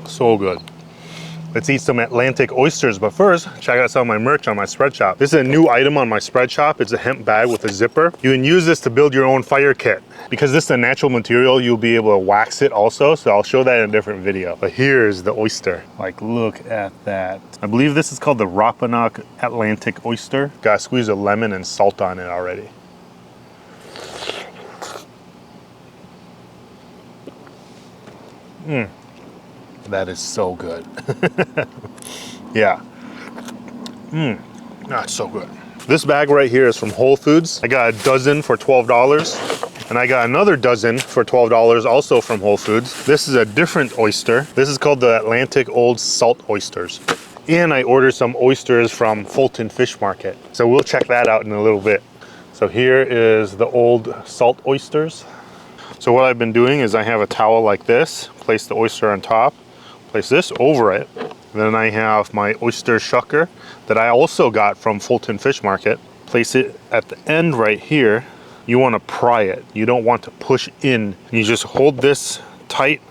So good. Let's eat some Atlantic oysters, but first, check out some of my merch on my Spreadshop. This is a new item on my Spreadshop. It's a hemp bag with a zipper. You can use this to build your own fire kit. Because this is a natural material, you'll be able to wax it also, so I'll show that in a different video. But here's the oyster. Like, look at that. I believe this is called the Rappahannock Atlantic oyster. Got a squeeze of lemon and salt on it already. That is so good. Yeah. That's so good. This bag right here is from Whole Foods. I got a dozen for $12. And I got another dozen for $12 also from Whole Foods. This is a different oyster. This is called the Atlantic Old Salt Oysters. And I ordered some oysters from Fulton Fish Market. So we'll check that out in a little bit. So here is the old salt oysters. So what I've been doing is I have a towel like this, place the oyster on top, place this over it. Then I have my oyster shucker that I also got from Fulton Fish Market. Place it at the end right here. You want to pry it. You don't want to push in. You just hold this tight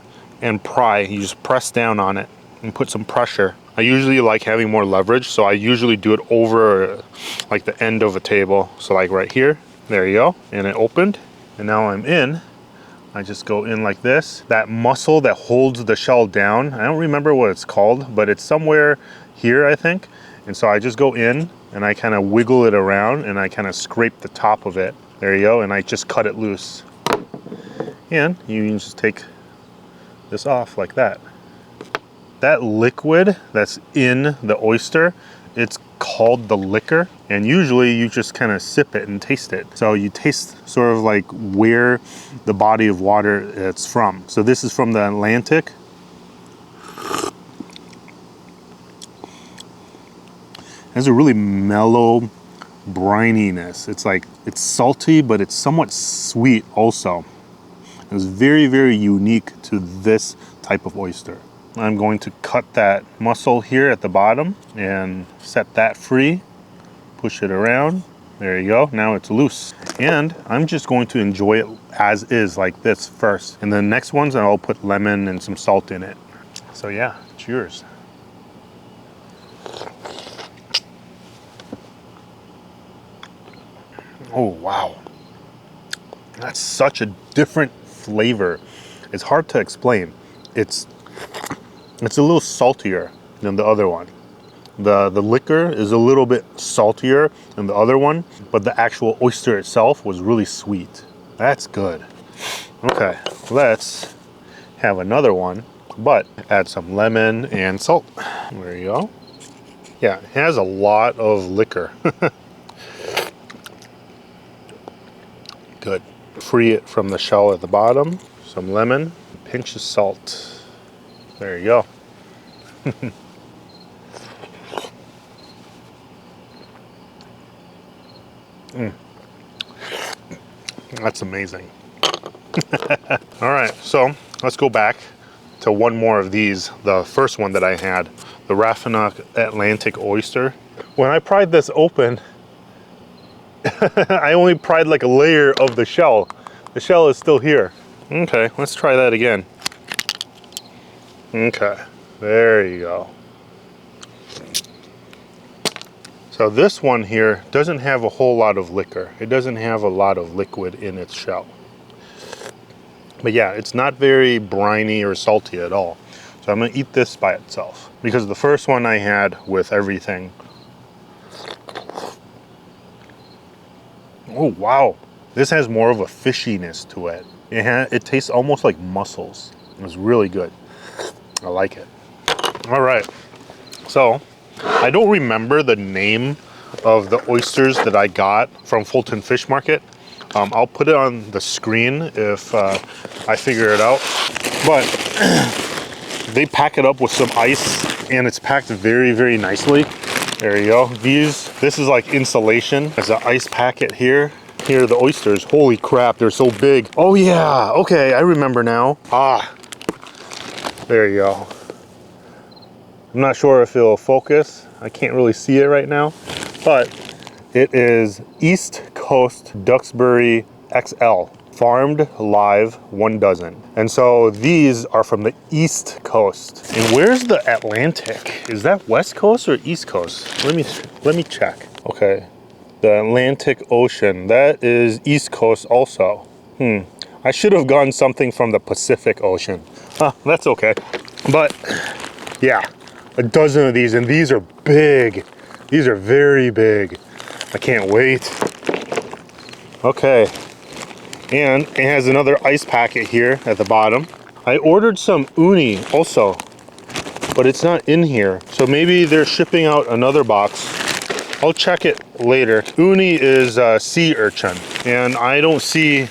and pry. You just press down on it and put some pressure. I usually like having more leverage, so I usually do it over like the end of a table. So like right here, there you go. And it opened, and now I'm in. I just go in like this. That muscle that holds the shell down, I don't remember what it's called, but it's somewhere here, I think. And so I just go in and I kind of wiggle it around and I kind of scrape the top of it. There you go, and I just cut it loose. And you can just take this off like that. That liquid that's in the oyster, it's called the liquor, and usually you just kind of sip it and taste it. So you taste sort of like where the body of water it's from. So this is from the Atlantic. It has a really mellow brininess. It's like, it's salty, but it's somewhat sweet also. It's very, very unique to this type of oyster. I'm going to cut that muscle here at the bottom and set that free. Push it around. There you go. Now it's loose. And I'm just going to enjoy it as is, like this first. And the next ones, I'll put lemon and some salt in it. So yeah, cheers. Oh, wow. That's such a different flavor. It's hard to explain. It's a little saltier than the other one. The liquor is a little bit saltier than the other one, but the actual oyster itself was really sweet. That's good. Okay, let's have another one, but add some lemon and salt. There you go. Yeah, it has a lot of liquor. Good. Free it from the shell at the bottom. Some lemon, a pinch of salt. There you go. That's amazing. All right, so let's go back to one more of these. The first one that I had, the Rappahannock Atlantic oyster. When I pried this open, I only pried like a layer of the shell. The shell is still here. Okay, let's try that again. Okay, there you go. So this one here doesn't have a whole lot of liquor. It doesn't have a lot of liquid in its shell. But yeah, it's not very briny or salty at all. So I'm gonna eat this by itself because the first one I had with everything. Oh, wow. This has more of a fishiness to it. It tastes almost like mussels. It's really good. I like it. All right, so I don't remember the name of the oysters that I got from Fulton Fish Market. I'll put it on the screen if I figure it out. But they pack it up with some ice and it's packed very, very nicely. There you go. This is like insulation. There's an ice packet here. Here are the oysters. Holy crap, they're so big. Oh yeah, okay, I remember now. Ah, there you go. I'm not sure if it'll focus. I can't really see it right now, but It is East Coast Duxbury XL, farmed live 1 dozen. And so these are from the East Coast. And where's the Atlantic? Is that West Coast or East Coast? Let me check. Okay, the Atlantic Ocean, that is East Coast also. I should have gotten something from the Pacific Ocean. Huh, that's okay. But yeah, a dozen of these, and these are big. These are very big. I can't wait. Okay, and it has another ice packet here at the bottom. I ordered some uni also, but it's not in here. So maybe they're shipping out another box. I'll check it later. Uni is sea urchin, and I don't see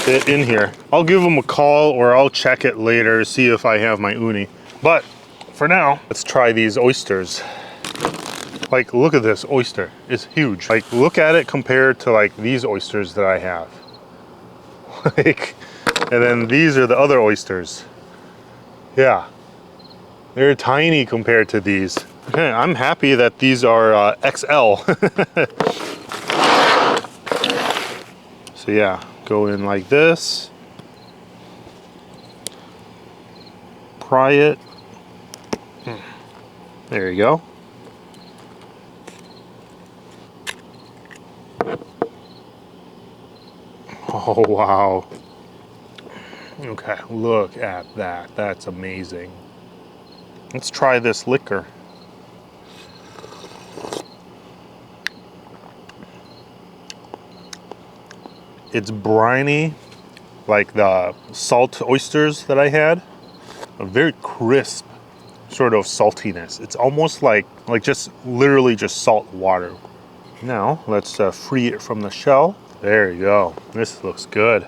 it in here. I'll give them a call or I'll check it later, see if I have my uni. But for now, let's try these oysters. Like, look at this oyster, it's huge. Like, look at it compared to like these oysters that I have. Like, and then these are the other oysters. Yeah, they're tiny compared to these. Okay, I'm happy that these are XL. So yeah, go in like this. Pry it. There you go. Oh, wow. Okay, look at that. That's amazing. Let's try this liquor. It's briny, like the salt oysters that I had. A very crisp sort of saltiness. It's almost like just literally just salt water. Now let's free it from the shell. There you go. This looks good.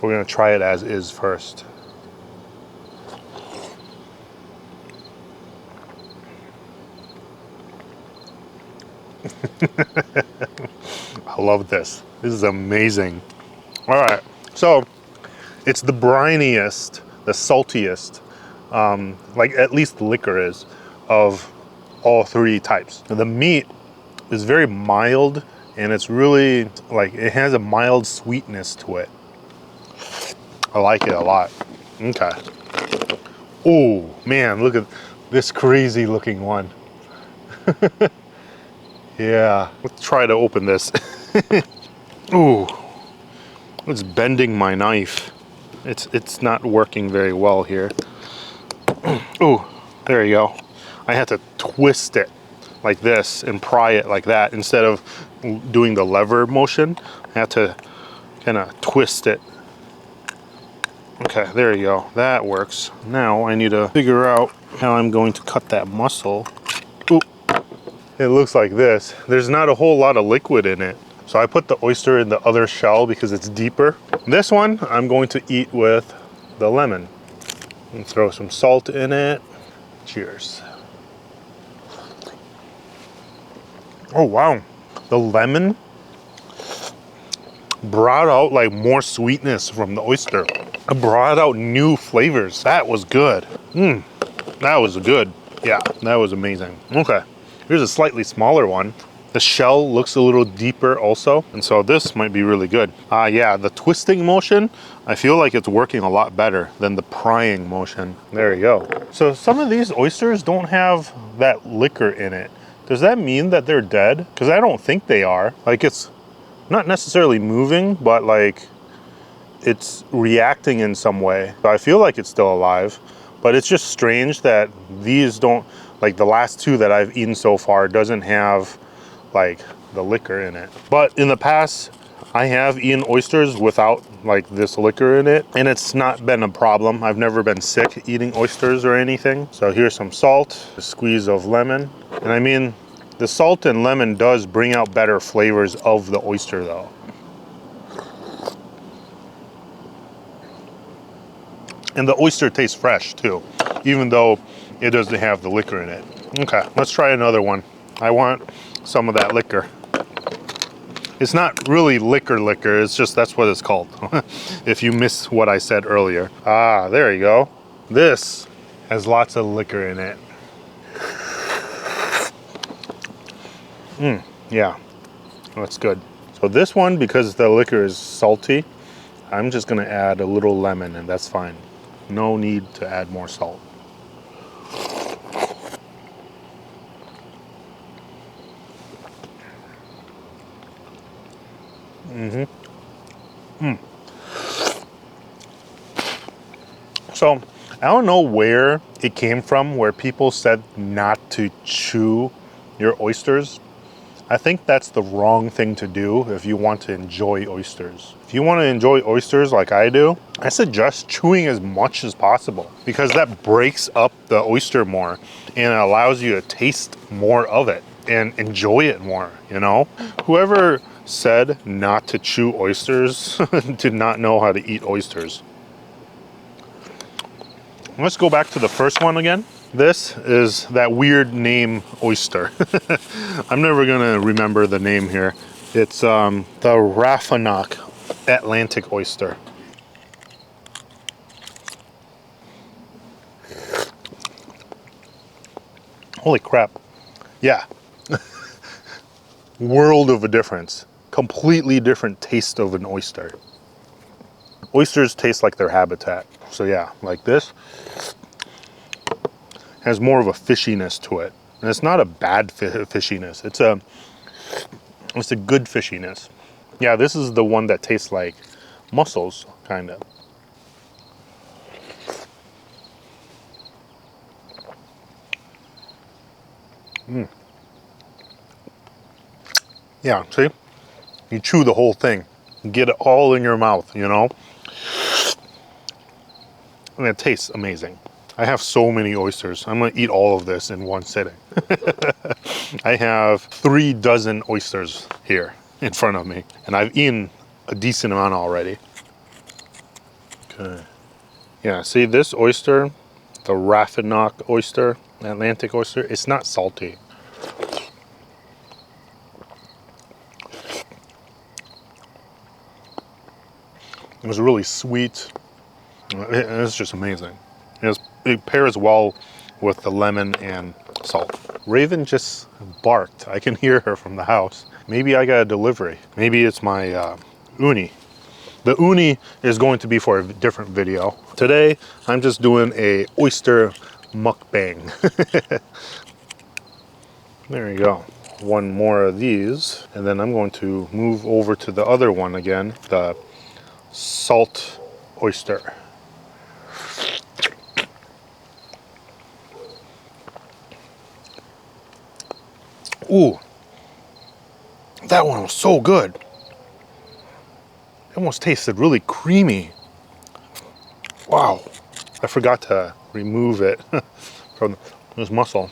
We're gonna try it as is first. I love this. This is amazing. All right, so it's the briniest, the saltiest, like at least the liquor is, of all 3 types. The meat is very mild, and it's really like, it has a mild sweetness to it. I like it a lot. Okay. Oh man, look at this crazy looking one. Yeah, let's try to open this. Ooh, it's bending my knife. It's not working very well here. Oh, there you go. I had to twist it like this and pry it like that instead of doing the lever motion. I had to kind of twist it. Okay, there you go. That works. Now I need to figure out how I'm going to cut that mussel. Ooh. It looks like this. There's not a whole lot of liquid in it. So I put the oyster in the other shell because it's deeper. This one I'm going to eat with the lemon. And throw some salt in it. Cheers. Oh wow, the lemon brought out like more sweetness from the oyster. It brought out new flavors. That was good. That was good. Yeah, that was amazing. Okay, here's a slightly smaller one. The shell looks a little deeper also, and so this might be really good. Yeah, the twisting motion, I feel like it's working a lot better than the prying motion. There you go. So some of these oysters don't have that liquor in it. Does that mean that they're dead? Because I don't think they are. Like, it's not necessarily moving, but like it's reacting in some way. So I feel like it's still alive, but it's just strange that these don't, like the last 2 that I've eaten so far doesn't have like the liquor in it. But in the past, I have eaten oysters without like this liquor in it, and it's not been a problem. I've never been sick eating oysters or anything. So here's some salt, a squeeze of lemon. And I mean, the salt and lemon does bring out better flavors of the oyster though. And the oyster tastes fresh too, even though it doesn't have the liquor in it. Okay, let's try another one. I want some of that liquor. It's not really liquor, it's just that's what it's called. If you miss what I said earlier. Ah, there you go. This has lots of liquor in it. Yeah, that's good. So this one, because the liquor is salty, I'm just gonna add a little lemon and that's fine. No need to add more salt. So I don't know where it came from, where people said not to chew your oysters. I think that's the wrong thing to do if you want to enjoy oysters. If you want to enjoy oysters like I do, I suggest chewing as much as possible because that breaks up the oyster more and it allows you to taste more of it and enjoy it more, you know? Whoever said not to chew oysters did not know how to eat oysters. Let's go back to the first one again. This is that weird name oyster. I'm never gonna remember the name here. It's the Raffanac Atlantic oyster. Holy crap. Yeah. World of a difference. Completely different taste of an oyster. Oysters taste like their habitat. So yeah, like this. Has more of a fishiness to it. And it's not a bad fishiness. It's a good fishiness. Yeah, this is the one that tastes like mussels, kind of. Yeah, see? You chew the whole thing. Get it all in your mouth, you know? And it tastes amazing. I have so many oysters. I'm gonna eat all of this in one sitting. I have 3 dozen oysters here in front of me, and I've eaten a decent amount already. Okay. Yeah, see this oyster, the Raffanac oyster, Atlantic oyster, it's not salty. It was really sweet. It's just amazing. It pairs well with the lemon and salt. Raven just barked. I can hear her from the house. Maybe I got a delivery. Maybe it's my uni. The uni is going to be for a different video. Today, I'm just doing a oyster mukbang. There you go. One more of these, and then I'm going to move over to the other one again, the salt oyster. Ooh, that one was so good. It almost tasted really creamy. Wow, I forgot to remove it from this mussel.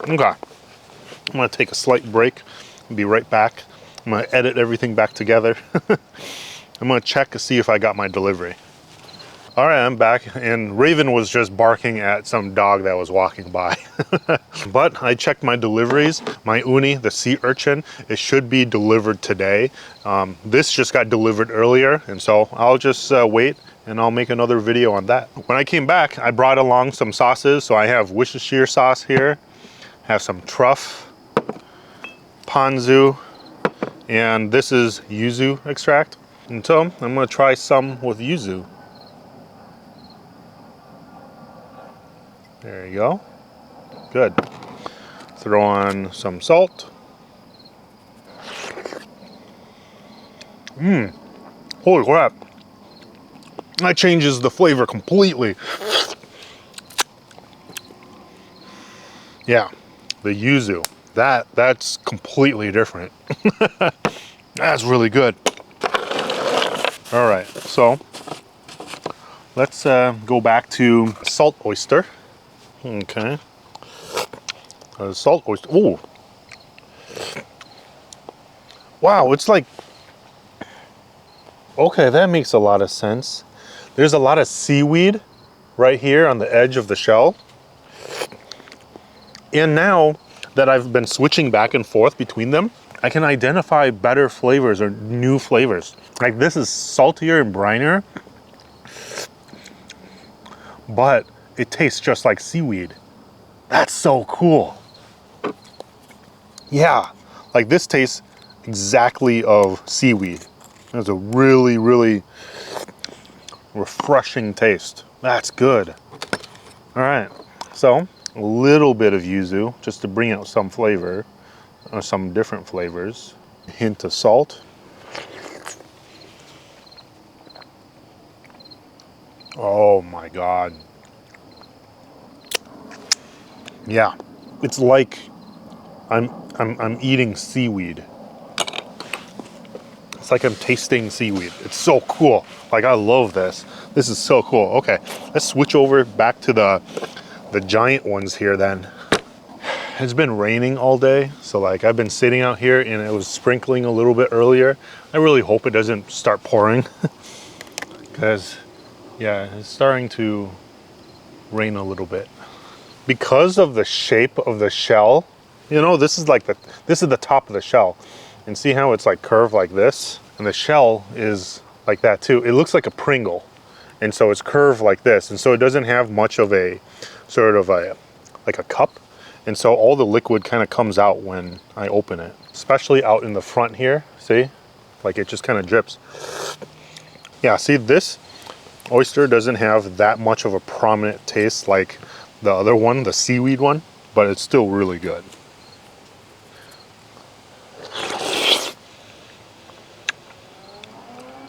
Okay, I'm gonna take a slight break and be right back. I'm gonna edit everything back together. I'm gonna check to see if I got my delivery. All right, I'm back, and Raven was just barking at some dog that was walking by. But I checked my deliveries. My uni, the sea urchin, it should be delivered today. This just got delivered earlier, and so I'll just wait, and I'll make another video on that. When I came back, I brought along some sauces. So I have Worcestershire sauce here, have some truff, ponzu, and this is yuzu extract. And so I'm gonna try some with yuzu. There you go. Good. Throw on some salt. Holy crap. That changes the flavor completely. Yeah, the yuzu. That's completely different. That's really good. All right, so let's go back to salt oyster. Okay. Salt oyster. Ooh. Wow, it's like, okay, that makes a lot of sense. There's a lot of seaweed right here on the edge of the shell. And now that I've been switching back and forth between them, I can identify better flavors or new flavors. Like this is saltier and brinier, but it tastes just like seaweed. That's so cool. Yeah, like this tastes exactly of seaweed. It's a really, really refreshing taste. That's good. All right, so a little bit of yuzu just to bring out some flavor, or some different flavors. A hint of salt. Oh my God. Yeah, it's like I'm eating seaweed. It's like I'm tasting seaweed. It's so cool. Like, I love this. This is so cool. Okay, let's switch over back to the giant ones here then. It's been raining all day, so like I've been sitting out here and it was sprinkling a little bit earlier. I really hope it doesn't start pouring because yeah, it's starting to rain a little bit. Because of the shape of the shell, you know, this is the top of the shell. And see how it's like curved like this? And the shell is like that too. It looks like a Pringle. And so it's curved like this. And so it doesn't have much of a sort of like a cup. And so all the liquid kind of comes out when I open it, especially out in the front here. See, like it just kind of drips. Yeah, see, this oyster doesn't have that much of a prominent taste like the other one, the seaweed one, but it's still really good.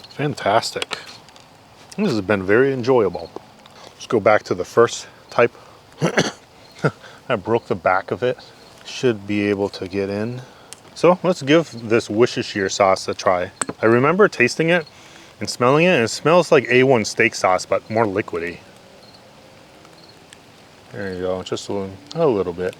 Fantastic. This has been very enjoyable. Let's go back to the first type. I broke the back of it. Should be able to get in. So let's give this Worcestershire sauce a try. I remember tasting it and smelling it, and it smells like A1 steak sauce, but more liquidy. There you go, just a little bit.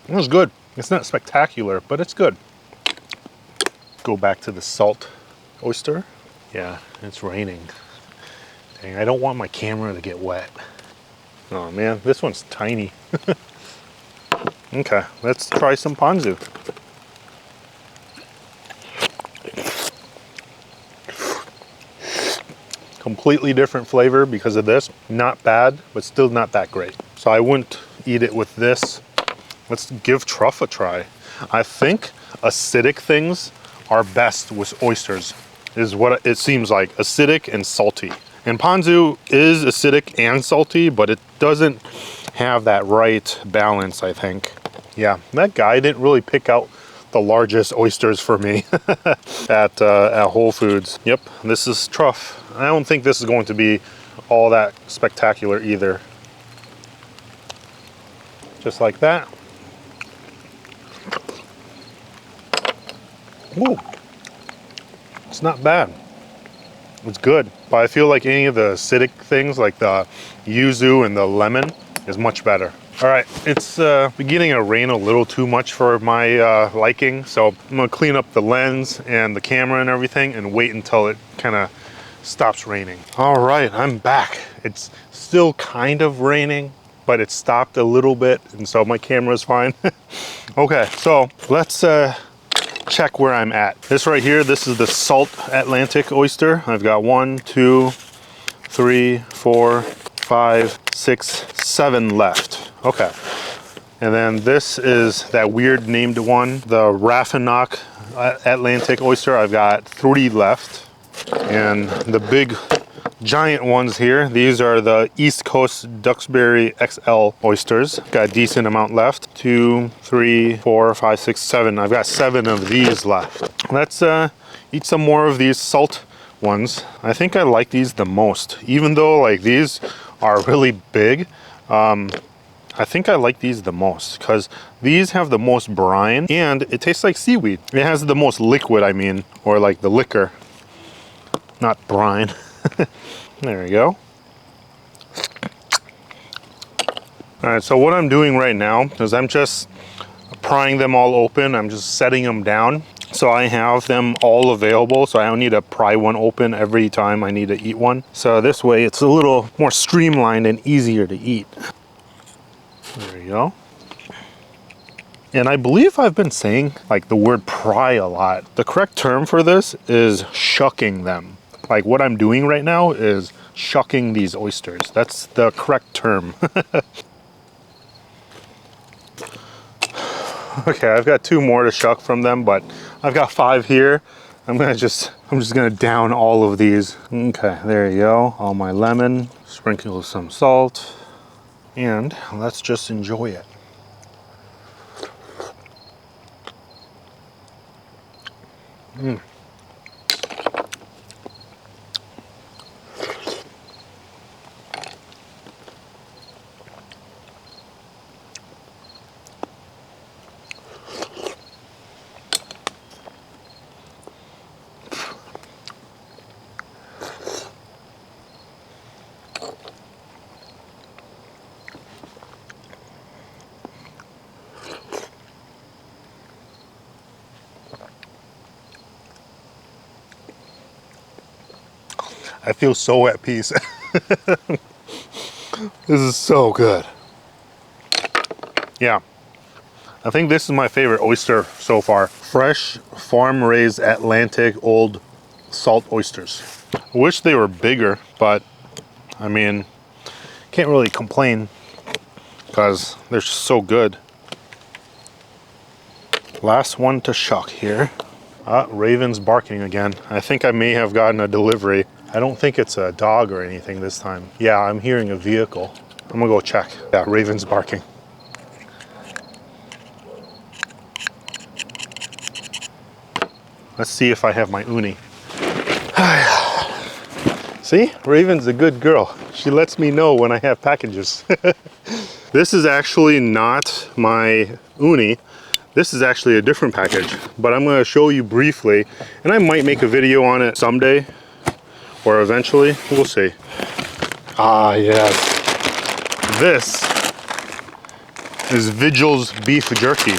It was good. It's not spectacular, but it's good. Go back to the salt oyster. Yeah, it's raining. Dang, I don't want my camera to get wet. Oh man, this one's tiny. Okay, let's try some ponzu. Completely different flavor because of this. Not bad, but still not that great. So I wouldn't eat it with this. Let's give truff a try. I think acidic things are best with oysters, is what it seems like. Acidic and salty. And ponzu is acidic and salty, but it doesn't have that right balance, I think. Yeah, that guy didn't really pick out the largest oysters for me at Whole Foods. Yep, this is truff. I don't think this is going to be all that spectacular either. Just like that. Ooh, it's not bad. It's good, but I feel like any of the acidic things like the yuzu and the lemon is much better. All right, it's beginning to rain a little too much for my liking, so I'm gonna clean up the lens and the camera and everything and wait until it kind of stops raining. All right, I'm back. It's still kind of raining, but it stopped a little bit, and so my camera's fine. Okay, so let's check where I'm at. This right here, this is the Salt Atlantic oyster. I've got 1, 2, 3, 4, 5, 6, 7 left. Okay. And then this is that weird named one, the Raffinock Atlantic oyster. I've got 3 left. And the big giant ones here, these are the East Coast Duxbury XL oysters. Got a decent amount left. 2, 3, 4, 5, 6, 7. I've got 7 of these left. Let's eat some more of these salt ones. I think I like these the most, even though like these are really big. I think I like these the most because these have the most brine and it tastes like seaweed. It has the most liquid, I mean, or like the liquor, not brine. There we go. All right, so what I'm doing right now is I'm just prying them all open. I'm just setting them down. So I have them all available, so I don't need to pry one open every time I need to eat one. So this way it's a little more streamlined and easier to eat. There you go. And I believe I've been saying like the word pry a lot. The correct term for this is shucking them. Like what I'm doing right now is shucking these oysters. That's the correct term. Okay, I've got 2 more to shuck from them, but I've got 5 here. I'm just gonna down all of these. Okay, there you go. All my lemon, sprinkle some salt, and let's just enjoy it. I feel so at peace. This is so good. Yeah, I think this is my favorite oyster so far. Fresh, farm-raised Atlantic old salt oysters. I wish they were bigger, but I mean, can't really complain because they're just so good. Last one to shuck here. Raven's barking again. I think I may have gotten a delivery. I don't think it's a dog or anything this time. Yeah, I'm hearing a vehicle. I'm gonna go check. Yeah, Raven's barking. Let's see if I have my uni. See, Raven's a good girl. She lets me know when I have packages. This is actually not my uni. This is actually a different package, but I'm gonna show you briefly, and I might make a video on it someday, or eventually, we'll see. Ah, yes. This is Vigil's beef jerky.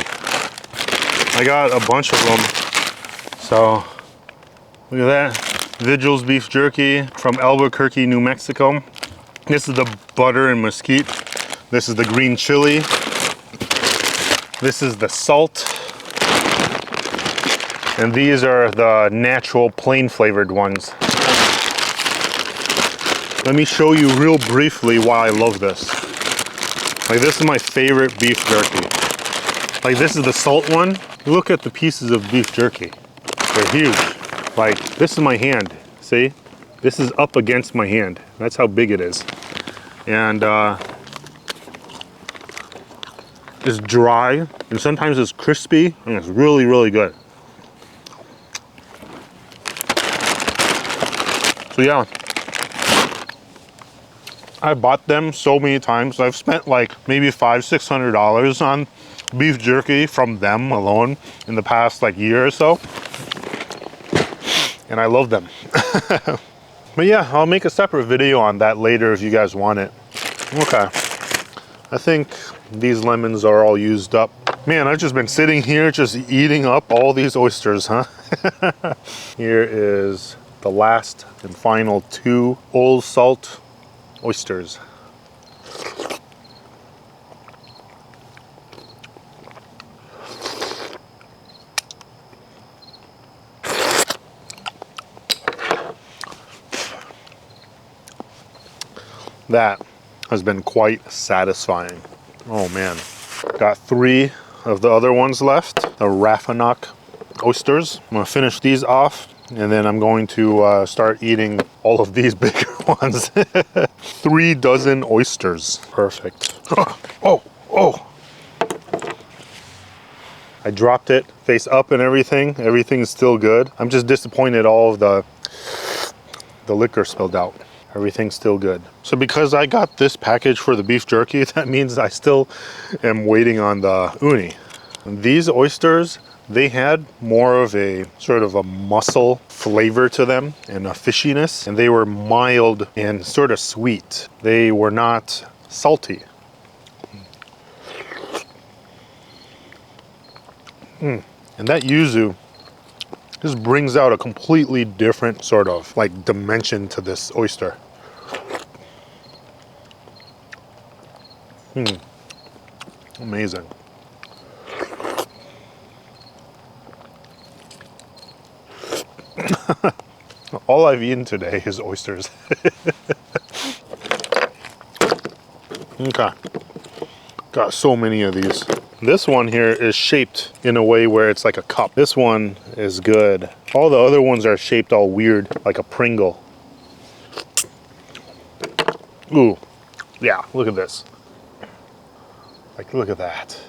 I got a bunch of them. So, look at that. Vigil's beef jerky from Albuquerque, New Mexico. This is the butter and mesquite. This is the green chili. This is the salt. And these are the natural plain flavored ones. Let me show you real briefly why I love this. Like, this is my favorite beef jerky. Like, this is the salt one. Look at the pieces of beef jerky. They're huge. Like, this is my hand, see? This is up against my hand. That's how big it is. And it's dry, and sometimes it's crispy, and it's really, really good. So yeah, I bought them so many times. I've spent like maybe $500–600 on beef jerky from them alone in the past like year or so. And I love them. But yeah, I'll make a separate video on that later if you guys want it. Okay, I think these lemons are all used up. Man, I've just been sitting here just eating up all these oysters, huh? Here is the last and final 2 old salt oysters. That has been quite satisfying. Oh man. Got 3 of the other ones left, the Raffanock oysters. I'm gonna finish these off, and then I'm going to start eating all of these bigger ones. 3 dozen oysters. Perfect. Oh. I dropped it face up and everything. Everything's still good. I'm just disappointed all of the liquor spilled out. Everything's still good. So because I got this package for the beef jerky, that means I still am waiting on the uni. These oysters, they had more of a sort of a muscle flavor to them and a fishiness, and they were mild and sort of sweet. They were not salty. And that yuzu just brings out a completely different sort of like dimension to this oyster. Amazing. All I've eaten today is oysters. Okay. Got so many of these. This one here is shaped in a way where it's like a cup. This one is good. All the other ones are shaped all weird, like a Pringle. Ooh, yeah, look at this. Like, look at that.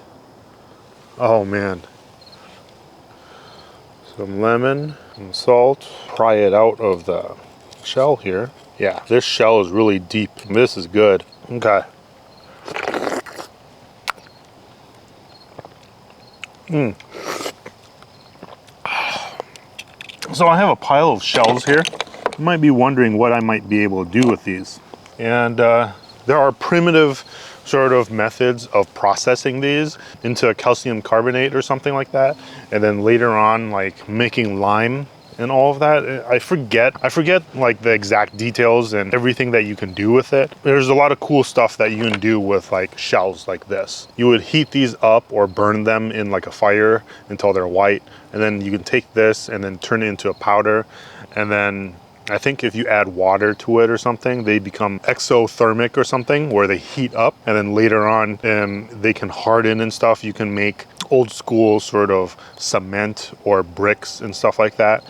Oh man. Some lemon and salt. Pry it out of the shell here. Yeah, this shell is really deep. This is good. Okay. So I have a pile of shells here. You might be wondering what I might be able to do with these. And there are primitive sort of methods of processing these into calcium carbonate or something like that. And then later on, like making lime and all of that. I forget like the exact details and everything that you can do with it. There's a lot of cool stuff that you can do with like shells like this. You would heat these up or burn them in like a fire until they're white. And then you can take this and then turn it into a powder. And then I think if you add water to it or something, they become exothermic or something where they heat up. And then later on, they can harden and stuff. You can make old school sort of cement or bricks and stuff like that.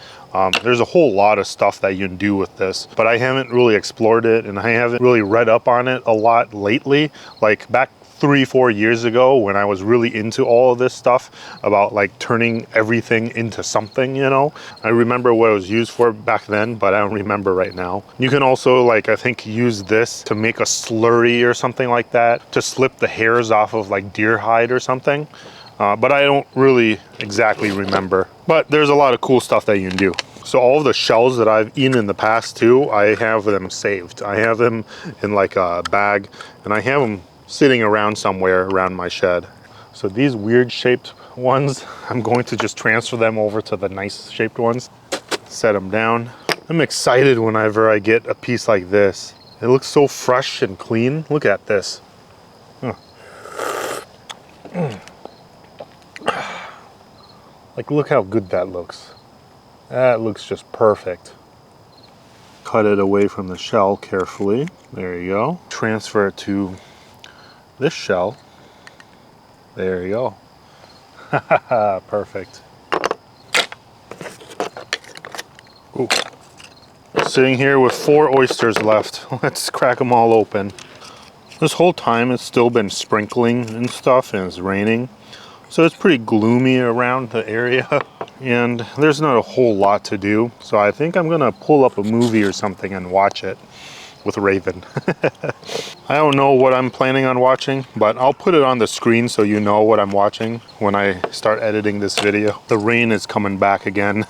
There's a whole lot of stuff that you can do with this, but I haven't really explored it and I haven't really read up on it a lot lately. Like back 3-4 years ago when I was really into all of this stuff about like turning everything into something, you know. I remember what it was used for back then, but I don't remember right now. You can also like, I think, use this to make a slurry or something like that, to slip the hairs off of like deer hide or something. But I don't really exactly remember. But there's a lot of cool stuff that you can do. So all of the shells that I've eaten in the past too, I have them saved. I have them in like a bag and I have them sitting around somewhere around my shed. So these weird shaped ones, I'm going to just transfer them over to the nice shaped ones. Set them down. I'm excited whenever I get a piece like this. It looks so fresh and clean. Look at this. Like, look how good that looks. That looks just perfect. Cut it away from the shell carefully. There you go. Transfer it to this shell. There you go. Perfect. Ooh. Sitting here with 4 oysters left. Let's crack them all open. This whole time it's still been sprinkling and stuff and it's raining. So it's pretty gloomy around the area and there's not a whole lot to do. So I think I'm gonna pull up a movie or something and watch it with Raven. I don't know what I'm planning on watching, but I'll put it on the screen so you know what I'm watching when I start editing this video. The rain is coming back again.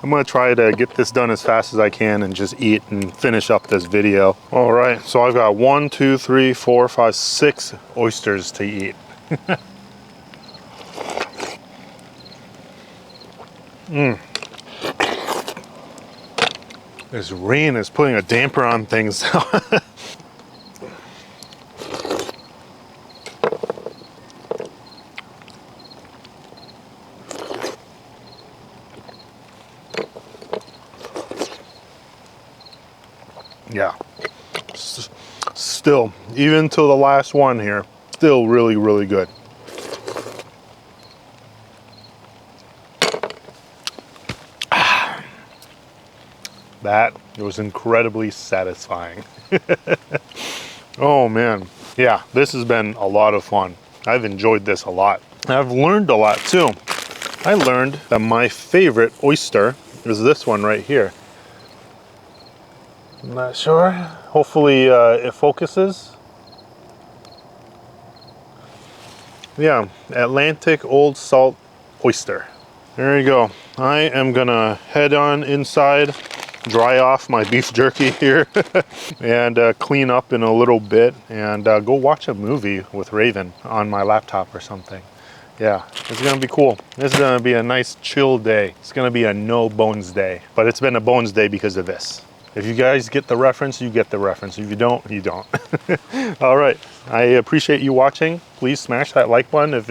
I'm gonna try to get this done as fast as I can and just eat and finish up this video. All right, so I've got 1, 2, 3, 4, 5, 6 oysters to eat. This rain is putting a damper on things. Yeah, still, even to the last one here, still really, really good. That was incredibly satisfying. Oh man, yeah, this has been a lot of fun. I've enjoyed this a lot. I've learned a lot too. I learned that my favorite oyster is this one right here. I'm not sure. Hopefully it focuses. Yeah, Atlantic Old Salt Oyster. There you go. I am gonna head on inside, dry off my beef jerky here and clean up in a little bit and go watch a movie with Raven on my laptop or something. Yeah, it's gonna be cool. This is gonna be a nice chill day. It's gonna be a no bones day, but it's been a bones day because of this. If you guys get the reference, you get the reference. If you don't, you don't. All right, I appreciate you watching. Please smash that like button if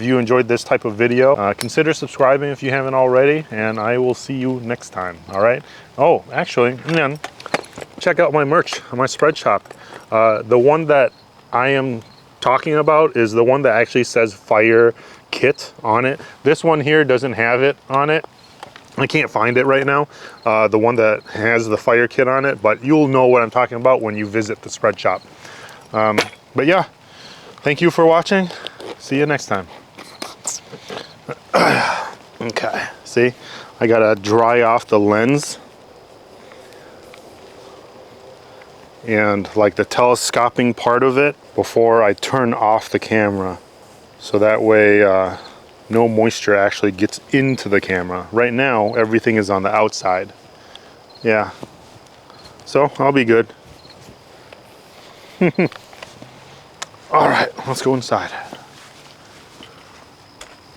you enjoyed this type of video. Consider subscribing if you haven't already, and I will see you next time. All right. Oh, actually, man, check out my merch on my Spreadshop. The one that I am talking about is the one that actually says fire kit on it. This one here doesn't have it on it. I can't find it right now, the one that has the fire kit on it, but you'll know what I'm talking about when you visit the Spreadshop. But yeah, thank you for watching. See you next time. Okay, see, I gotta dry off the lens and like the telescoping part of it before I turn off the camera. So that way no moisture actually gets into the camera. Right now, everything is on the outside. Yeah, so I'll be good. All right, let's go inside.